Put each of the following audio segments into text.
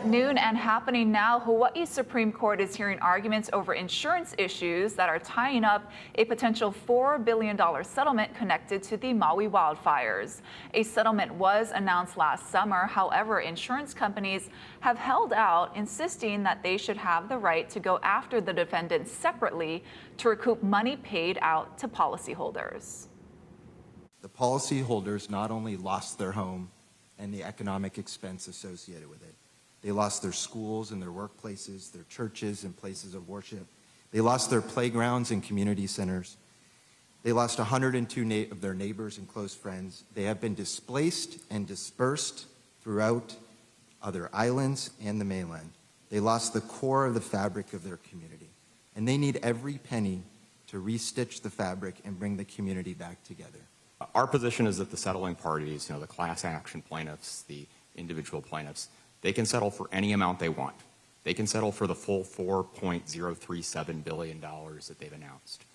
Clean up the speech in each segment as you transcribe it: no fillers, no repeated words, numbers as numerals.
At noon and happening now, Hawaii's Supreme Court is hearing arguments over insurance issues that are tying up a potential $4 billion settlement connected to the Maui wildfires. A settlement was announced last summer. However, insurance companies have held out, insisting that they should have the right to go after the defendants separately to recoup money paid out to policyholders. The policyholders not only lost their home and the economic expense associated with it, they lost their schools and their workplaces, their churches and places of worship. They lost their playgrounds and community centers. They lost 102 of their neighbors and close friends. They have been displaced and dispersed throughout other islands and the mainland. They lost the core of the fabric of their community. And they need every penny to restitch the fabric and bring the community back together. Our position is that the settling parties, the class action plaintiffs, the individual plaintiffs, they can settle for any amount they want. They can settle for the full $4.037 billion that they've announced.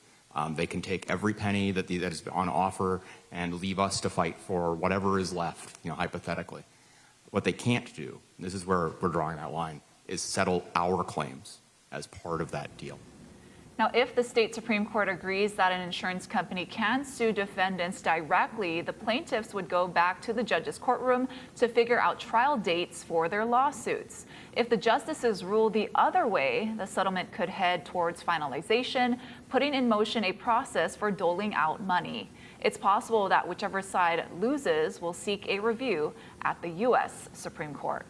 They can take every penny that is on offer and leave us to fight for whatever is left, hypothetically. What they can't do, and this is where we're drawing that line, is settle our claims as part of that deal. Now, if the state Supreme Court agrees that an insurance company can sue defendants directly, the plaintiffs would go back to the judge's courtroom to figure out trial dates for their lawsuits. If the justices rule the other way, the settlement could head towards finalization, putting in motion a process for doling out money. It's possible that whichever side loses will seek a review at the U.S. Supreme Court.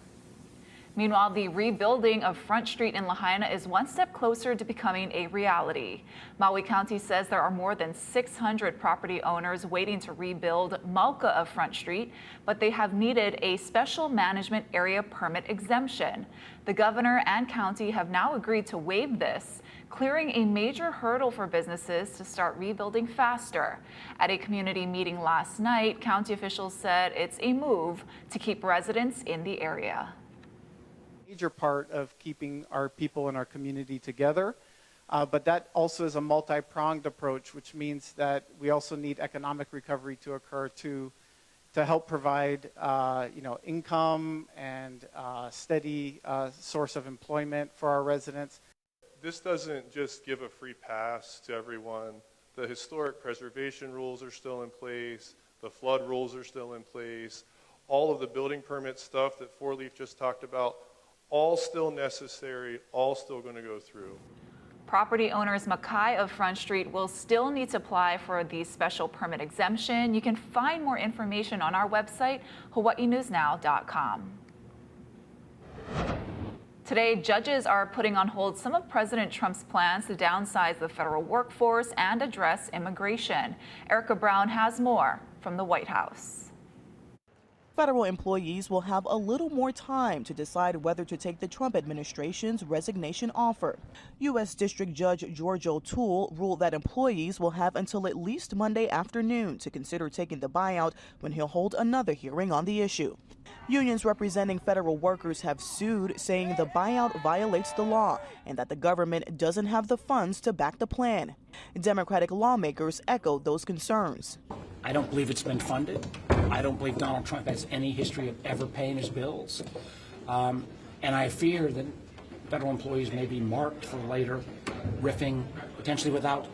Meanwhile, the rebuilding of Front Street in Lahaina is one step closer to becoming a reality. Maui County says there are more than 600 property owners waiting to rebuild Mauka of Front Street, but they have needed a special management area permit exemption. The governor and county have now agreed to waive this, clearing a major hurdle for businesses to start rebuilding faster. At a community meeting last night, county officials said it's a move to keep residents in the area. Major part of keeping our people and our community together, but that also is a multi-pronged approach, which means that we also need economic recovery to occur to help provide income and steady source of employment for our residents. This doesn't just give a free pass to everyone. The historic preservation rules are still in place, the flood rules are still in place, all of the building permit stuff that Four Leaf just talked about, all still necessary, all still going to go through. Property owners Makai of Front Street will still need to apply for the special permit exemption. You can find more information on our website, hawaiinewsnow.com. Today, judges are putting on hold some of President Trump's plans to downsize the federal workforce and address immigration. Erica Brown has more from the White House. Federal employees will have a little more time to decide whether to take the Trump administration's resignation offer. U.S. District Judge George O'Toole ruled that employees will have until at least Monday afternoon to consider taking the buyout when he'll hold another hearing on the issue. Unions representing federal workers have sued, saying the buyout violates the law and that the government doesn't have the funds to back the plan. Democratic lawmakers echoed those concerns. I don't believe it's been funded. I don't believe Donald Trump has any history of ever paying his bills. And I fear that federal employees may be marked for later riffing, potentially without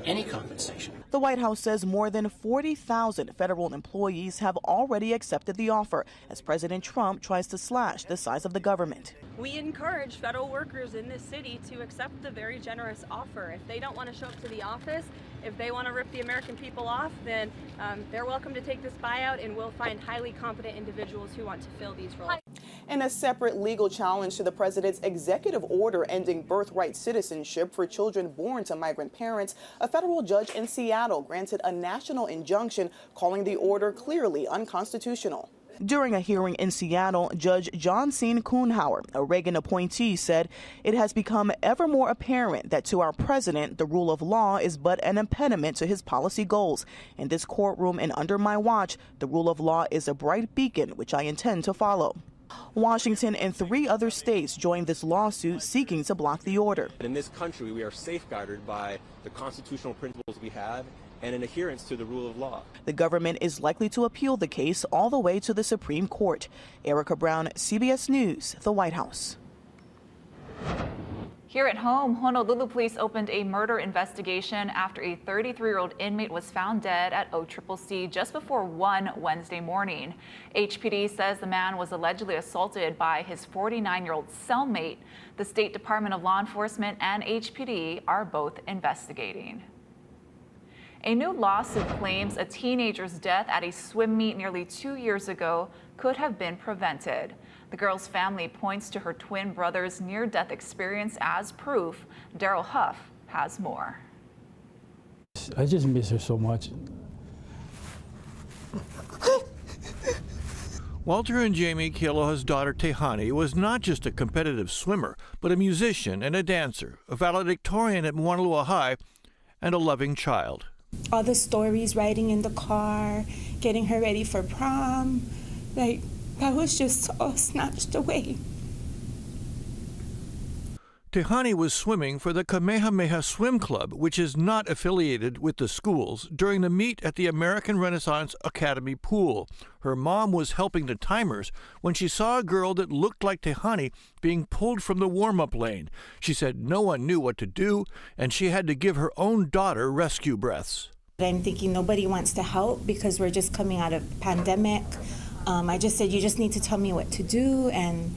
any compensation. The White House says more than 40,000 federal employees have already accepted the offer as President Trump tries to slash the size of the government. We encourage federal workers in this city to accept the very generous offer. If they don't want to show up to the office, if they want to rip the American people off, then they're welcome to take this buyout, and we'll find highly competent individuals who want to fill these roles. In a separate legal challenge to the president's executive order ending birthright citizenship for children born to migrant parents, a federal judge in Seattle granted a national injunction calling the order clearly unconstitutional. During a hearing in Seattle, Judge John Sean Kuhnhauer, a Reagan appointee, said it has become ever more apparent that to our president, the rule of law is but an impediment to his policy goals. In this courtroom and under my watch, the rule of law is a bright beacon which I intend to follow. Washington and 3 other states joined this lawsuit seeking to block the order. In this country, we are safeguarded by the constitutional principles we have and an adherence to the rule of law. The government is likely to appeal the case all the way to the Supreme Court. Erica Brown, CBS News, the White House. Here at home, Honolulu police opened a murder investigation after a 33-year-old inmate was found dead at OCCC just before 1 Wednesday morning. HPD says the man was allegedly assaulted by his 49-year-old cellmate. The State Department of Law Enforcement and HPD are both investigating. A new lawsuit claims a teenager's death at a swim meet nearly 2 years ago could have been prevented. The girl's family points to her twin brother's near-death experience as proof. Daryl Huff has more. I just miss her so much. Walter and Jamie Kealoha's daughter Tehani was not just a competitive swimmer, but a musician and a dancer, a valedictorian at Moanalua High, and a loving child. All the stories, riding in the car, getting her ready for prom, that was just all snatched away. Tehani was swimming for the Kamehameha Swim Club, which is not affiliated with the schools, during the meet at the American Renaissance Academy pool. Her mom was helping the timers when she saw a girl that looked like Tehani being pulled from the warm-up lane. She said no one knew what to do, and she had to give her own daughter rescue breaths. I'm thinking nobody wants to help because we're just coming out of pandemic. I just said, you just need to tell me what to do, and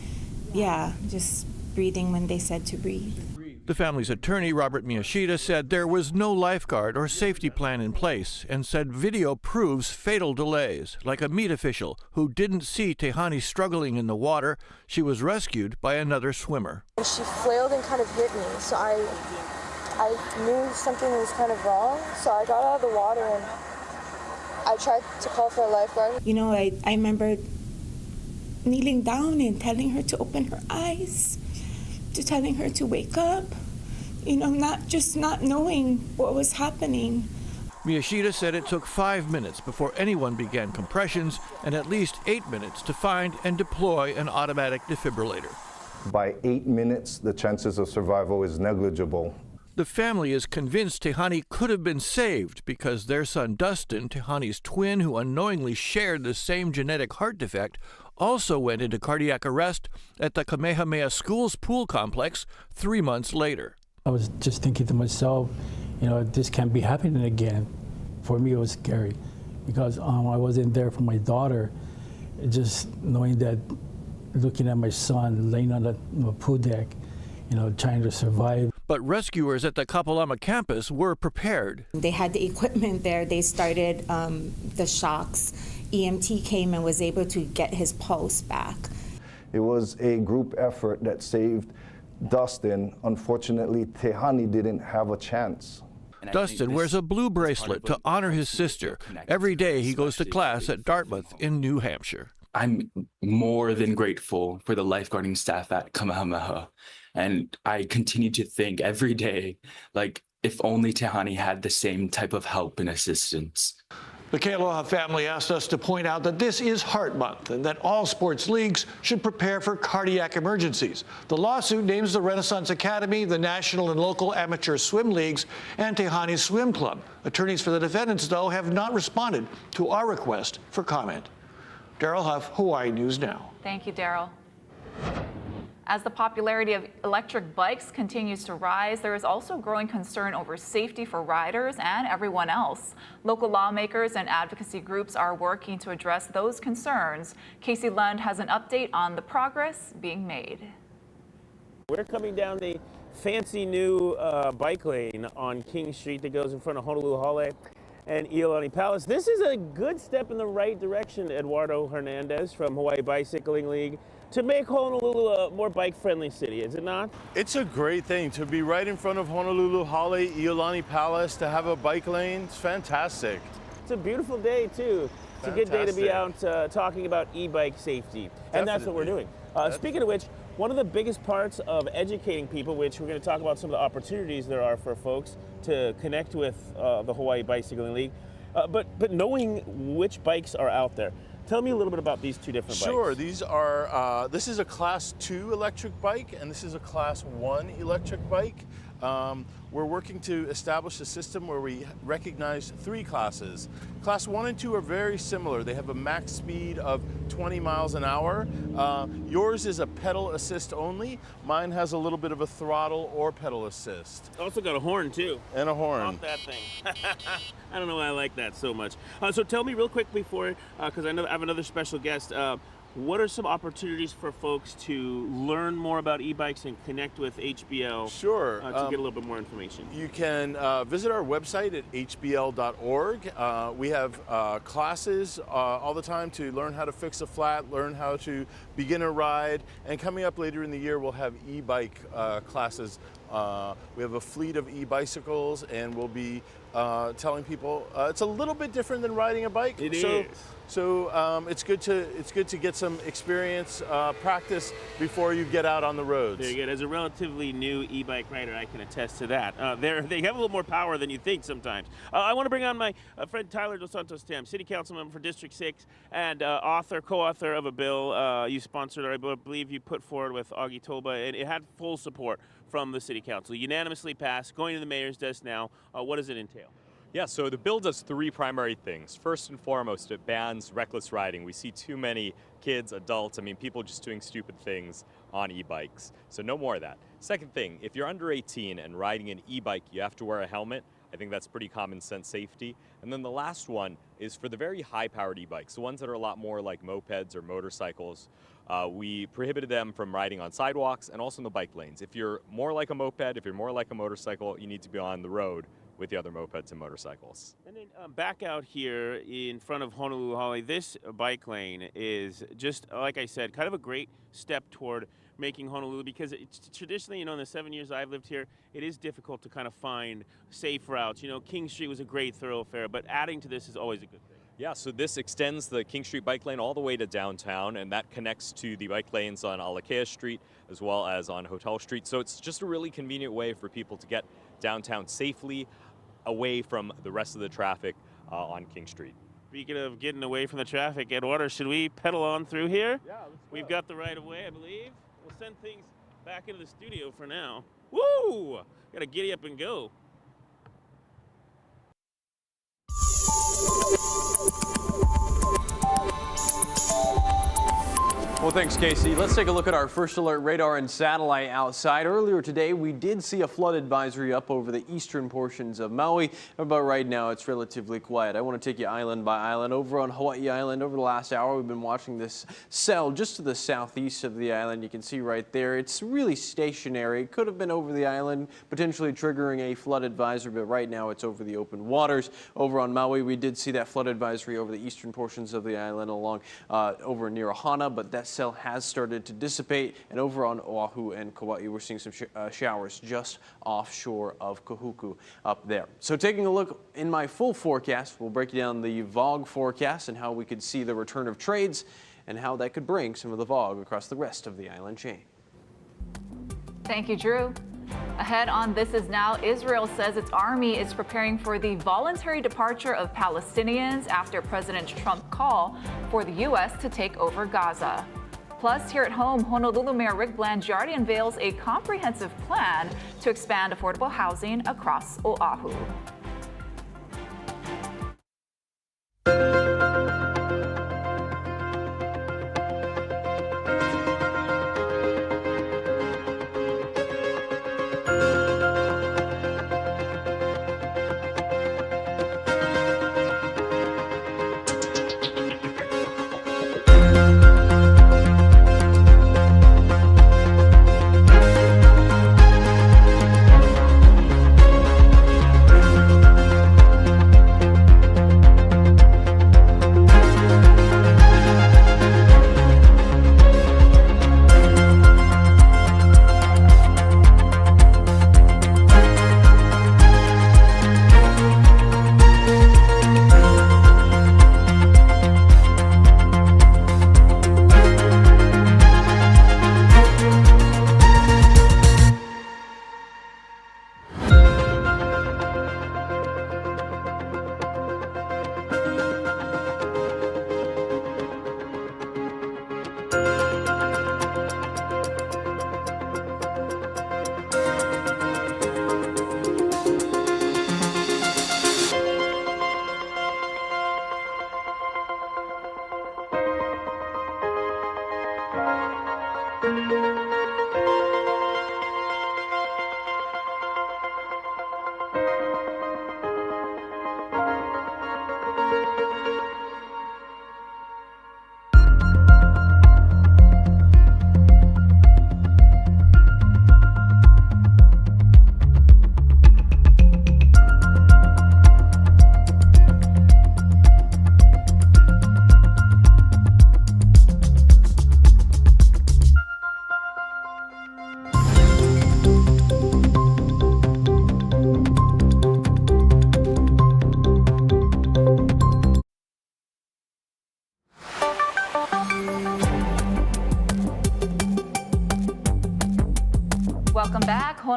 just breathing when they said to breathe. The family's attorney, Robert Miyashita, said there was no lifeguard or safety plan in place and said video proves fatal delays, like a meet official who didn't see Tehani struggling in the water. She was rescued by another swimmer. She flailed and kind of hit me, so I knew something was kind of wrong, so I got out of the water and I tried to call for a lifeguard. You know, I remember kneeling down and telling her to open her eyes, to telling her to wake up, not knowing what was happening. Miyashita said it took 5 minutes before anyone began compressions and at least 8 minutes to find and deploy an automatic defibrillator. By 8 minutes, the chances of survival is negligible. The family is convinced Tehani could have been saved because their son Dustin, Tehani's twin who unknowingly shared the same genetic heart defect, also went into cardiac arrest at the Kamehameha Schools pool complex 3 months later. I was just thinking to myself, this can't be happening again. For me, it was scary because I wasn't there for my daughter. Just knowing that, looking at my son laying on the pool deck, trying to survive. But rescuers at the Kapalama campus were prepared. They had the equipment there. They started the shocks. EMT came and was able to get his pulse back. It was a group effort that saved Dustin. Unfortunately, Tehani didn't have a chance. Dustin wears a blue bracelet to honor his sister. Every day he goes to class at Dartmouth in New Hampshire. I'm more than grateful for the lifeguarding staff at Kamehameha. And I continue to think every day, if only Tehani had the same type of help and assistance. The Kealoha family asked us to point out that this is Heart Month and that all sports leagues should prepare for cardiac emergencies. The lawsuit names the Renaissance Academy, the national and local amateur swim leagues, and Tehani's Swim Club. Attorneys for the defendants, though, have not responded to our request for comment. Daryl Huff, Hawaii News Now. Thank you, Daryl. As the popularity of electric bikes continues to rise, there is also growing concern over safety for riders and everyone else. Local lawmakers and advocacy groups are working to address those concerns. Casey Lund has an update on the progress being made. We're coming down the fancy new bike lane on King Street that goes in front of Honolulu Hale and Iolani Palace. This is a good step in the right direction, Eduardo Hernandez from Hawaii Bicycling League, to make Honolulu a more bike-friendly city, is it not? It's a great thing to be right in front of Honolulu Hale, Iolani Palace, to have a bike lane. It's fantastic. It's a beautiful day, too. It's a good day to be out talking about e-bike safety. Definitely. And that's what we're doing. Speaking of which, one of the biggest parts of educating people, which we're going to talk about some of the opportunities there are for folks to connect with the Hawaii Bicycling League, but knowing which bikes are out there. Tell me a little bit about these two different bikes. Sure, these are, this is a Class 2 electric bike, and this is a Class 1 electric bike. We're working to establish a system where we recognize 3 classes. Class 1 and 2 are very similar. They have a max speed of 20 miles an hour. Yours is a pedal assist only. Mine has a little bit of a throttle or pedal assist. Also got a horn too. And a horn. Off that thing. I don't know why I like that so much. So tell me real quick before, because I know I have another special guest, what are some opportunities for folks to learn more about e-bikes and connect with HBL? Sure. To get a little bit more information. You can visit our website at hbl.org. We have classes all the time to learn how to fix a flat, learn how to begin a ride, and coming up later in the year we'll have e-bike classes. We have a fleet of e-bicycles, and we'll be telling people it's a little bit different than riding a bike. It is. So it's good to get some experience, practice before you get out on the roads. Very good. As a relatively new e-bike rider, I can attest to that. They have a little more power than you think sometimes. I want to bring on my friend Tyler Dos Santos Tam, City Council member for District 6, and co-author of a bill you sponsored, or I believe you put forward with Augie Toba, and it had full support from the City Council. Unanimously passed, going to the mayor's desk now. What does it entail? Yeah, so the bill does 3 primary things. First and foremost, it bans reckless riding. We see too many kids, adults, people just doing stupid things on e-bikes. So no more of that. Second thing, if you're under 18 and riding an e-bike, you have to wear a helmet. I think that's pretty common sense safety. And then the last one is for the very high-powered e-bikes, the ones that are a lot more like mopeds or motorcycles. We prohibited them from riding on sidewalks and also in the bike lanes. If you're more like a moped, if you're more like a motorcycle, you need to be on the road with the other mopeds and motorcycles. And then back out here in front of Honolulu Hale, this bike lane is just, like I said, kind of a great step toward making Honolulu, because it's traditionally, in the 7 years I've lived here, it is difficult to kind of find safe routes. King Street was a great thoroughfare, but adding to this is always a good thing. Yeah, so this extends the King Street bike lane all the way to downtown, and that connects to the bike lanes on Alakea Street as well as on Hotel Street. So it's just a really convenient way for people to get downtown safely, away from the rest of the traffic on King Street. Speaking of getting away from the traffic, Eduardo, should we pedal on through here? Yeah, let's go. We've got the right of way, I believe. We'll send things back into the studio for now. Woo! Gotta giddy up and go. Well, thanks, Casey. Let's take a look at our first alert radar and satellite outside. Earlier today, we did see a flood advisory up over the eastern portions of Maui, but right now it's relatively quiet. I want to take you island by island. Over on Hawaii Island, over the last hour, we've been watching this cell just to the southeast of the island. You can see right there, it's really stationary. It could have been over the island, potentially triggering a flood advisory, but right now it's over the open waters. Over on Maui, we did see that flood advisory over the eastern portions of the island along over near Ohana, but that cell has started to dissipate, and over on Oahu and Kauai, we're seeing some showers just offshore of Kahuku up there. So taking a look in my full forecast, we'll break down the VOG forecast and how we could see the return of trades and how that could bring some of the VOG across the rest of the island chain. Thank you, Drew. Ahead on This Is Now, Israel says its army is preparing for the voluntary departure of Palestinians after President Trump's call for the U.S. to take over Gaza. Plus, here at home, Honolulu Mayor Rick Blangiardi unveils a comprehensive plan to expand affordable housing across Oahu.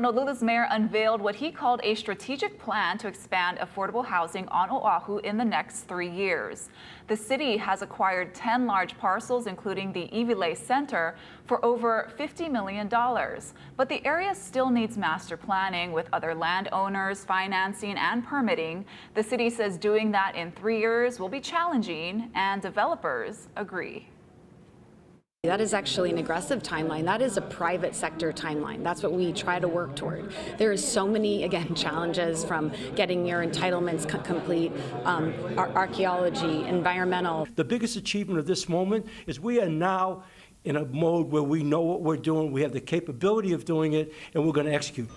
Honolulu's mayor unveiled what he called a strategic plan to expand affordable housing on Oahu in the next 3 years. The city has acquired 10 large parcels, including the Iwilei Center, for over $50 million. But the area still needs master planning with other landowners, financing, and permitting. The city says doing that in 3 years will be challenging, and developers agree. That is actually an aggressive timeline. That is a private sector timeline. That's what we try to work toward. There is so many, again, challenges from getting your entitlements complete, archaeology, environmental. The biggest achievement of this moment is we are now in a mode where we know what we're doing, we have the capability of doing it, and we're going to execute.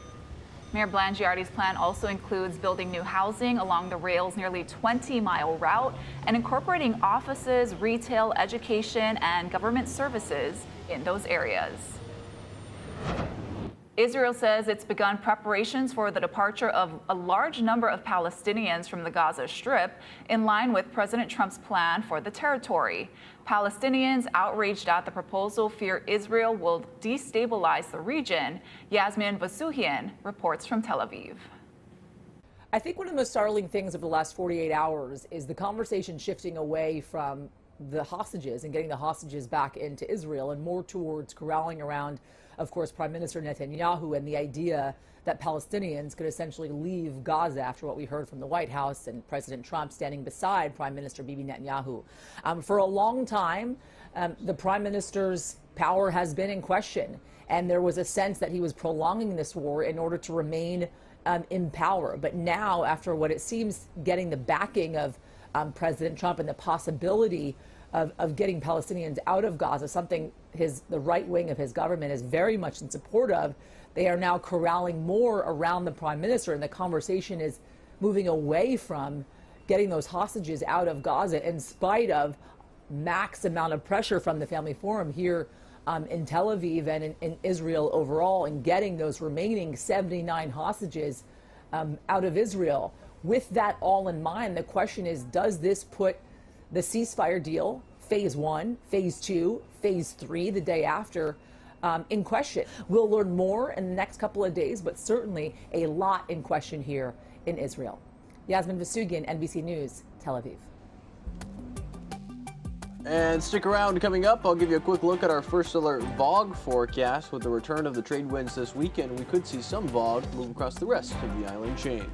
Mayor Blangiardi's plan also includes building new housing along the rail's nearly 20-mile route and incorporating offices, retail, education, and government services in those areas. Israel says it's begun preparations for the departure of a large number of Palestinians from the Gaza Strip in line with President Trump's plan for the territory. Palestinians outraged at the proposal fear Israel will destabilize the region. Yasmin Vasuhian reports from Tel Aviv. I think one of the most startling things of the last 48 hours is the conversation shifting away from the hostages and getting the hostages back into Israel and more towards corralling around, of course, Prime Minister Netanyahu and the idea that Palestinians could essentially leave Gaza after what we heard from the White House and President Trump standing beside Prime Minister Bibi Netanyahu. For a long time, the Prime Minister's power has been in question, and there was a sense that he was prolonging this war in order to remain in power. But now, after what it seems getting the backing of President Trump and the possibility of getting Palestinians out of Gaza, something the right wing of his government is very much in support of, they are now corralling more around the prime minister, and the conversation is moving away from getting those hostages out of Gaza in spite of max amount of pressure from the Family Forum here in Tel Aviv and in Israel overall, and getting those remaining 79 hostages out of Israel. With that all in mind, the question is, does this put the ceasefire deal, phase 1, phase 2, phase 3, the day after, in question? We'll learn more in the next couple of days, but certainly a lot in question here in Israel. Yasmin Vasugian, NBC News, Tel Aviv. And stick around. Coming up, I'll give you a quick look at our first alert VOG forecast. With the return of the trade winds this weekend, we could see some VOG move across the rest of the island chain.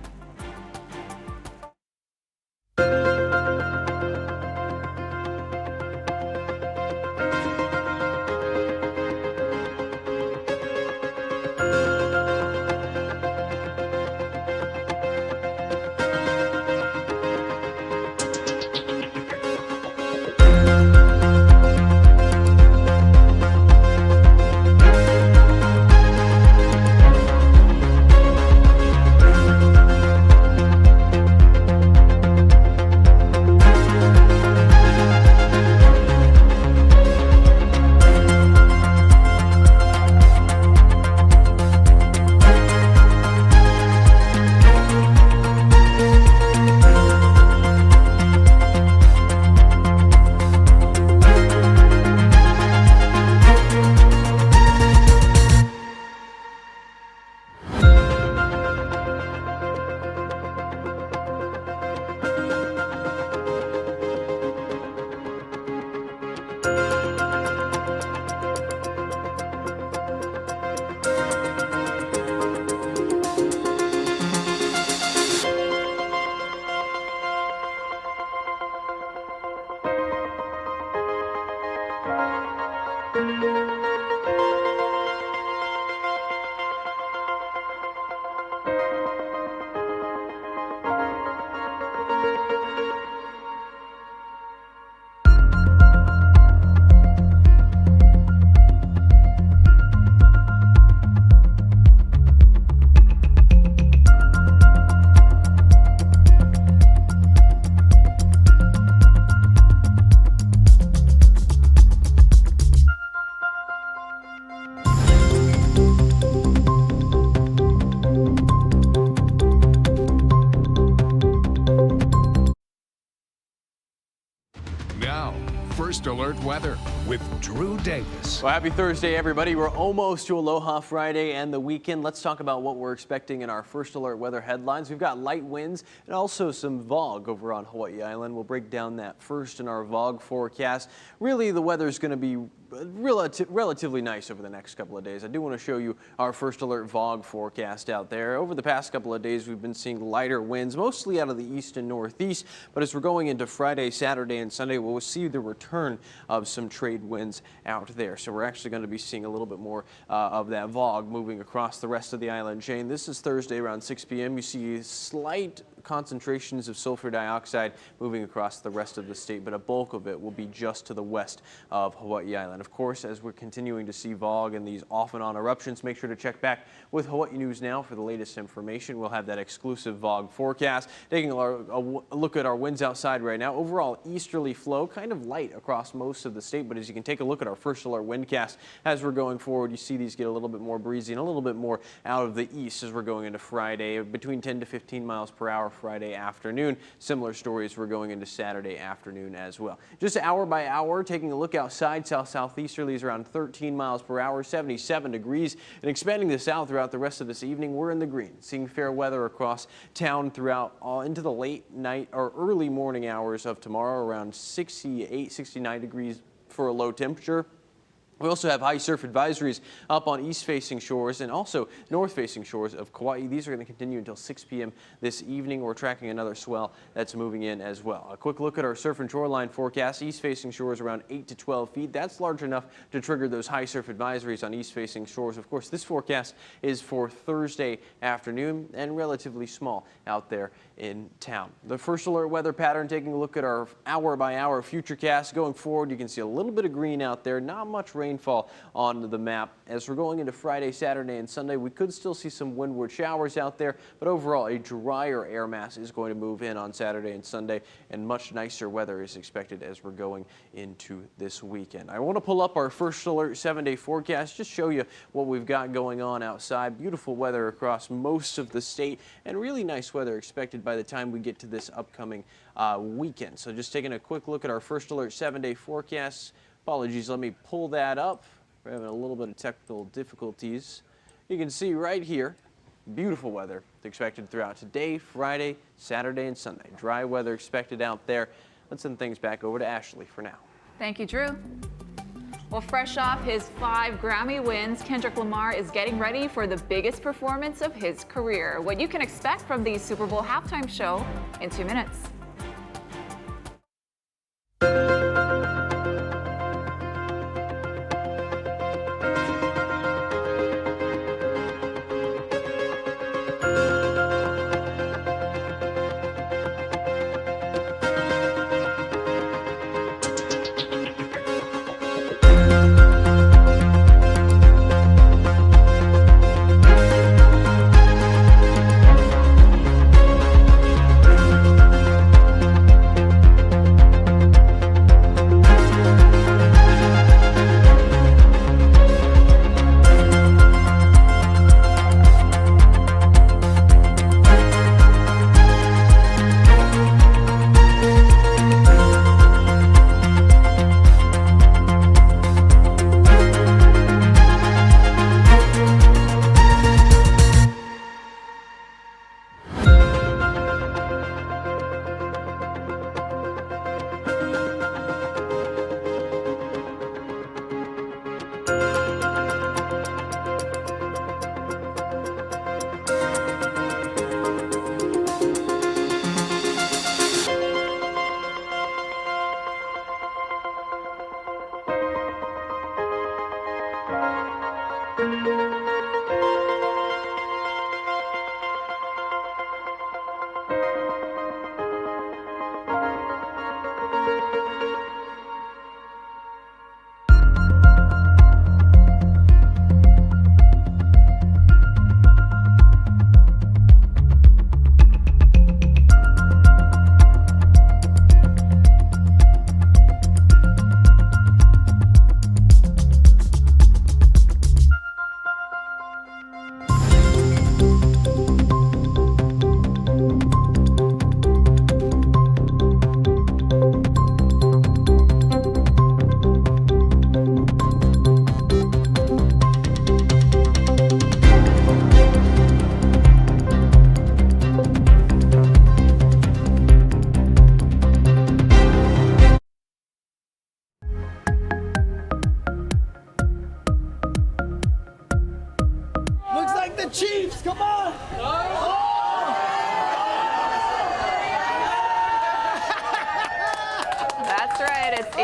First Alert Weather with Drew Davis. Well, happy Thursday, everybody. We're almost to Aloha Friday and the weekend. Let's talk about what we're expecting in our First Alert Weather headlines. We've got light winds and also some fog over on Hawaii Island. We'll break down that first in our fog forecast. Really, the weather's going to be relatively nice over the next couple of days. I do want to show you our First Alert fog forecast out there. Over the past couple of days, we've been seeing lighter winds, mostly out of the east and northeast. But as we're going into Friday, Saturday, and Sunday, we'll see the return of some trade winds out there. So we're actually going to be seeing a little bit more of that fog moving across the rest of the island chain. This is Thursday around 6 p.m. You see slight concentrations of sulfur dioxide moving across the rest of the state, but a bulk of it will be just to the west of Hawaii Island. Of course, as we're continuing to see fog and these off and on eruptions, make sure to check back with Hawaii News Now for the latest information. We'll have that exclusive fog forecast. Taking a look at our winds outside right now, overall easterly flow, kind of light across most of the state, but as you can take a look at our First Alert windcast as we're going forward, you see these get a little bit more breezy and a little bit more out of the east as we're going into Friday, between 10 to 15 miles per hour Friday afternoon. Similar stories we're going into Saturday afternoon as well. Just hour by hour, taking a look outside, south-southeasterly is around 13 miles per hour, 77 degrees, and expanding to south throughout the rest of this evening, we're in the green, seeing fair weather across town throughout into the late night or early morning hours of tomorrow, around 68, 69 degrees for a low temperature. We also have high surf advisories up on east-facing shores and also north-facing shores of Kauai. These are going to continue until 6 p.m. this evening. We're tracking another swell that's moving in as well. A quick look at our surf and shoreline forecast. East-facing shores around 8 to 12 feet. That's large enough to trigger those high surf advisories on east-facing shores. Of course, this forecast is for Thursday afternoon and relatively small out there in town. The First Alert weather pattern, taking a look at our hour-by-hour futurecast. Going forward, you can see a little bit of green out there, not much rainfall on the map. As we're going into Friday, Saturday, and Sunday, we could still see some windward showers out there, but overall, a drier air mass is going to move in on Saturday and Sunday, and much nicer weather is expected as we're going into this weekend. I want to pull up our First Alert 7-day forecast, just show you what we've got going on outside. Beautiful weather across most of the state, and really nice weather expected by the time we get to this upcoming weekend. So just taking a quick look at our First Alert 7-day forecast. Apologies, let me pull that up. We're having a little bit of technical difficulties. You can see right here, beautiful weather expected throughout today, Friday, Saturday, and Sunday. Dry weather expected out there. Let's send things back over to Ashley for now. Thank you, Drew. Well, fresh off his 5 Grammy wins, Kendrick Lamar is getting ready for the biggest performance of his career. What you can expect from the Super Bowl halftime show in 2 minutes.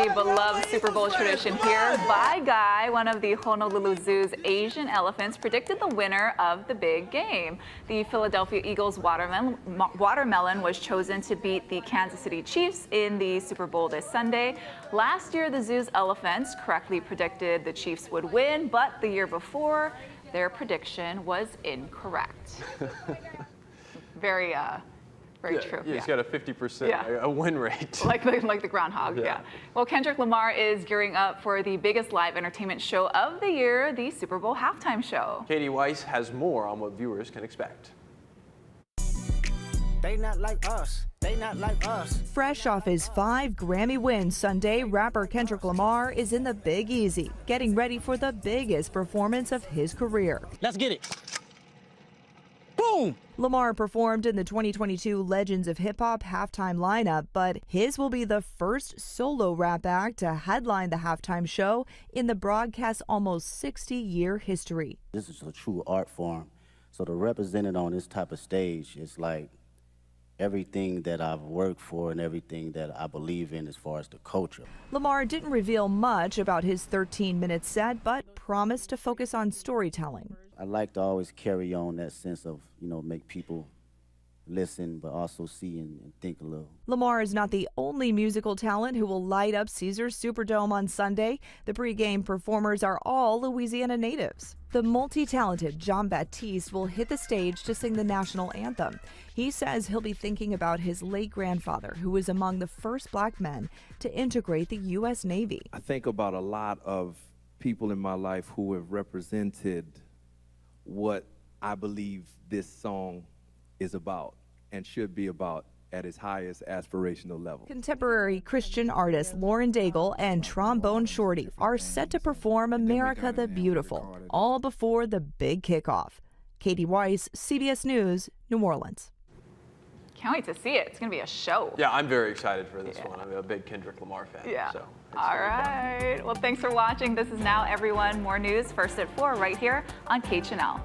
a beloved Super Bowl tradition here. Bye Guy, one of the Honolulu Zoo's Asian elephants, predicted the winner of the big game. The Philadelphia Eagles watermelon was chosen to beat the Kansas City Chiefs in the Super Bowl this Sunday. Last year, the zoo's elephants correctly predicted the Chiefs would win, but the year before, their prediction was incorrect. Very true. Yeah, he's got a 50% a win rate. Like the groundhog, yeah. Well, Kendrick Lamar is gearing up for the biggest live entertainment show of the year, the Super Bowl halftime show. Katie Weiss has more on what viewers can expect. They not like us. They not like us. Fresh off his 5 Grammy wins Sunday, rapper Kendrick Lamar is in the Big Easy, getting ready for the biggest performance of his career. Let's get it. Boom! Lamar performed in the 2022 Legends of Hip Hop halftime lineup, but his will be the first solo rap act to headline the halftime show in the broadcast's almost 60-year history. This is a true art form, so to represent it on this type of stage is like everything that I've worked for and everything that I believe in as far as the culture. Lamar didn't reveal much about his 13-minute set, but promised to focus on storytelling. I like to always carry on that sense of, make people listen, but also see and think a little. Lamar is not the only musical talent who will light up Caesars Superdome on Sunday. The pregame performers are all Louisiana natives. The multi-talented John Baptiste will hit the stage to sing the national anthem. He says he'll be thinking about his late grandfather, who was among the first black men to integrate the U.S. Navy. I think about a lot of people in my life who have represented what I believe this song is about and should be about at its highest aspirational level. Contemporary Christian artists Lauren Daigle and Trombone Shorty are set to perform America the Beautiful, all before the big kickoff. Katie Weiss, CBS News, New Orleans. Can't wait to see it. It's going to be a show. Yeah, I'm very excited for this one. I'm a big Kendrick Lamar fan. Yeah. So all right. Well, thanks for watching. This is Now Everyone. More news first at 4 right here on KHNL.